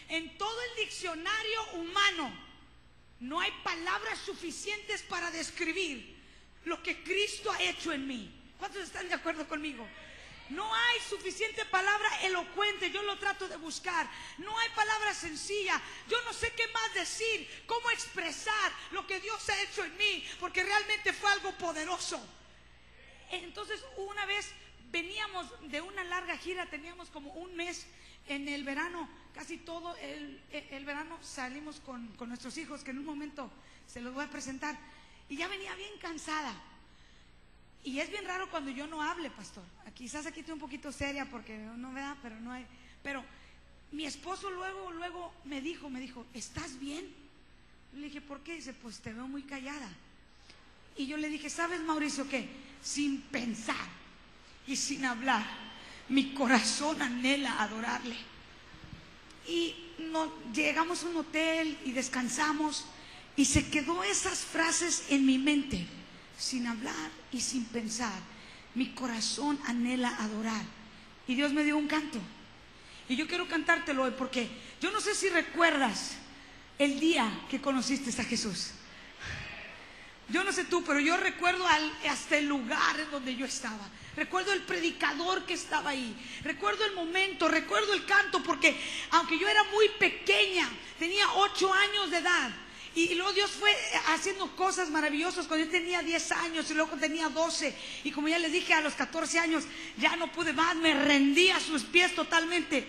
En todo el diccionario humano no hay palabras suficientes para describir lo que Cristo ha hecho en mí. ¿Cuántos están de acuerdo conmigo? No hay suficiente palabra elocuente. Yo lo trato de buscar. No hay palabra sencilla. Yo no sé qué más decir, cómo expresar lo que Dios ha hecho en mí, porque realmente fue algo poderoso. Entonces, una vez veníamos de una larga gira, teníamos como un mes en el verano, casi todo el verano salimos con nuestros hijos, que en un momento se los voy a presentar, y ya venía bien cansada. Y es bien raro cuando yo no hable, pastor. Quizás aquí estoy un poquito seria porque no vea, pero no hay. Pero mi esposo luego me dijo, ¿estás bien? Le dije, ¿por qué? Dice, pues te veo muy callada. Y yo le dije, ¿sabes, Mauricio, qué? Sin pensar y sin hablar, mi corazón anhela adorarle. Y llegamos a un hotel y descansamos, y se quedó esas frases en mi mente. Sin hablar y sin pensar, mi corazón anhela adorar. Y Dios me dio un canto, y yo quiero cantártelo hoy, porque yo no sé si recuerdas el día que conociste a Jesús. Yo no sé tú, pero yo recuerdo hasta el lugar en donde yo estaba. Recuerdo el predicador que estaba ahí. Recuerdo el momento, recuerdo el canto, porque aunque yo era muy pequeña, tenía 8 años de edad, y luego Dios fue haciendo cosas maravillosas cuando yo tenía 10 años y luego tenía 12. Y como ya les dije, a los 14 años ya no pude más, me rendí a sus pies totalmente.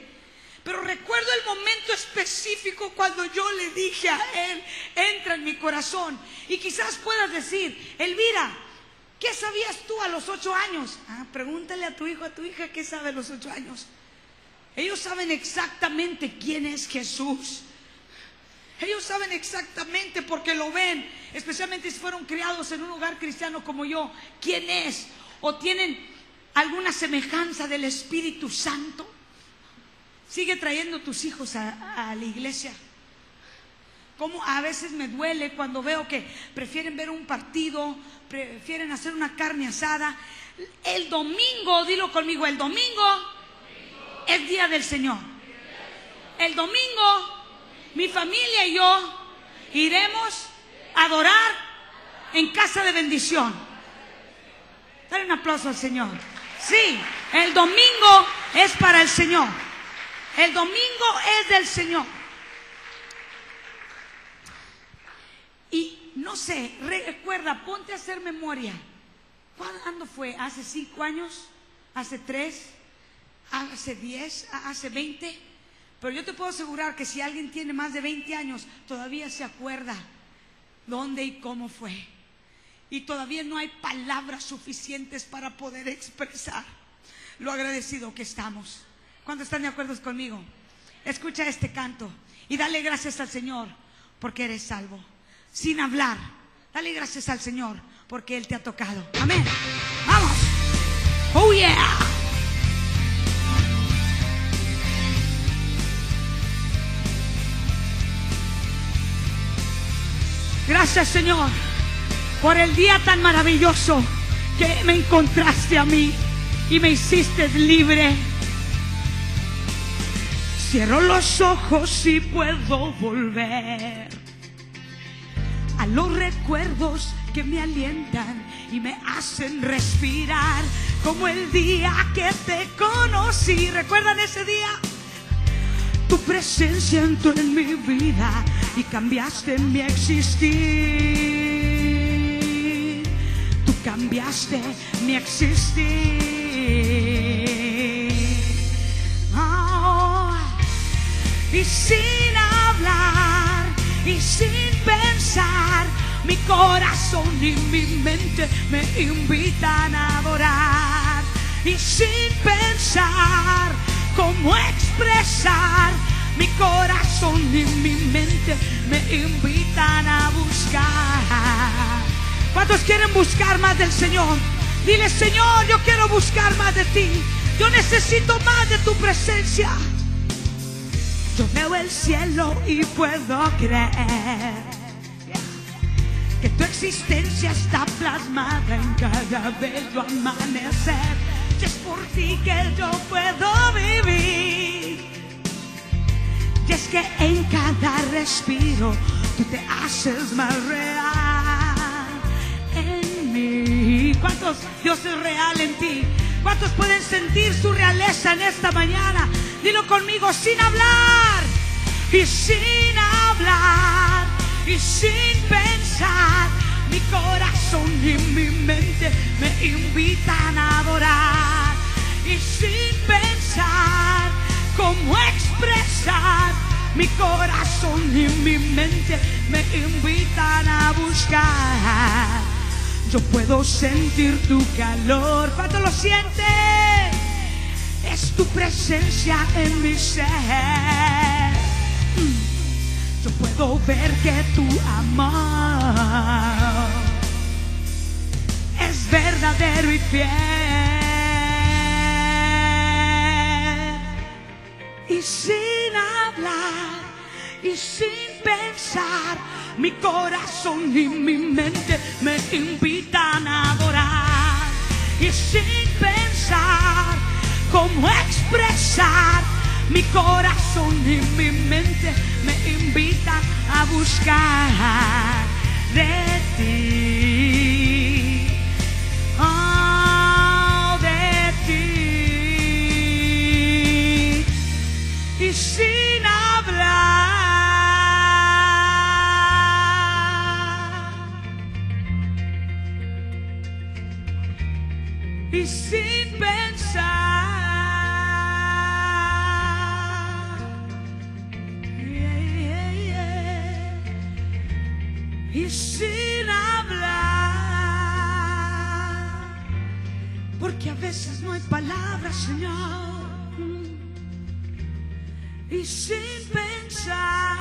Pero recuerdo el momento específico cuando yo le dije a Él, entra en mi corazón. Y quizás puedas decir, Elvira, ¿qué sabías tú a los 8 años? Pregúntale a tu hijo, a tu hija, ¿qué sabe a los 8 años? Ellos saben exactamente quién es Jesús. Ellos saben exactamente, porque lo ven, especialmente si fueron criados en un hogar cristiano como yo, quién es, o tienen alguna semejanza del Espíritu Santo. Sigue trayendo tus hijos a la iglesia. Como a veces me duele cuando veo que prefieren ver un partido, prefieren hacer una carne asada. El domingo, dilo conmigo, el domingo es día del Señor. El domingo mi familia y yo iremos a adorar en casa de bendición. Dale un aplauso al Señor. Sí, el domingo es para el Señor. El domingo es del Señor. Y no sé, recuerda, ponte a hacer memoria. ¿Cuándo fue? ¿Hace 5 años? ¿Hace 3? ¿Hace 10? ¿Hace 20? Pero yo te puedo asegurar que si alguien tiene más de 20 años, todavía se acuerda dónde y cómo fue. Y todavía no hay palabras suficientes para poder expresar lo agradecido que estamos. ¿Cuántos están de acuerdo conmigo? Escucha este canto y dale gracias al Señor porque eres salvo. Sin hablar, dale gracias al Señor porque Él te ha tocado. Amén. ¡Vamos! ¡Oh yeah! Gracias, Señor, por el día tan maravilloso que me encontraste a mí y me hiciste libre. Cierro los ojos y puedo volver a los recuerdos que me alientan y me hacen respirar, como el día que te conocí. ¿Recuerdan ese día? Tu presencia entró en mi vida y cambiaste mi existir. Tú cambiaste mi existir. Oh, y sin hablar y sin pensar, mi corazón y mi mente me invitan a adorar. Y sin pensar cómo expresar, mi corazón y mi mente me invitan a buscar. ¿Cuántos quieren buscar más del Señor? Dile: Señor, yo quiero buscar más de ti. Yo necesito más de tu presencia. Yo veo el cielo y puedo creer que tu existencia está plasmada en cada bello amanecer. Y es por ti que yo puedo vivir. Y es que en cada respiro tú te haces más real en mí. ¿Cuántos Dios es real en ti? ¿Cuántos pueden sentir su realeza en esta mañana? Dilo conmigo, sin hablar y sin hablar y sin pensar. Mi corazón y mi mente me invitan a adorar. Y sin pensar cómo expresar, mi corazón y mi mente me invitan a buscar. Yo puedo sentir tu calor. ¿Cuánto lo sientes? Es tu presencia en mi ser. Yo puedo ver que tu amor es verdadero y fiel. Y sin hablar y sin pensar, mi corazón y mi mente me invitan a adorar. Y sin pensar cómo expresar, mi corazón y mi mente me invitan a buscar de ti. Oh, de ti. Y sin hablar y sin pensar, y sin hablar, porque a veces no hay palabras, Señor. Y sin pensar,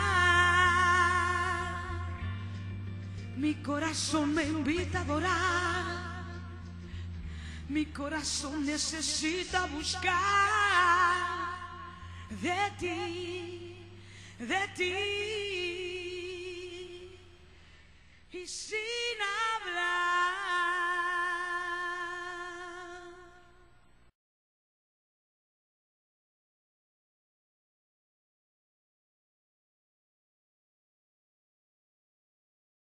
mi corazón me invita a adorar. Mi corazón necesita buscar de ti, de ti. Y sin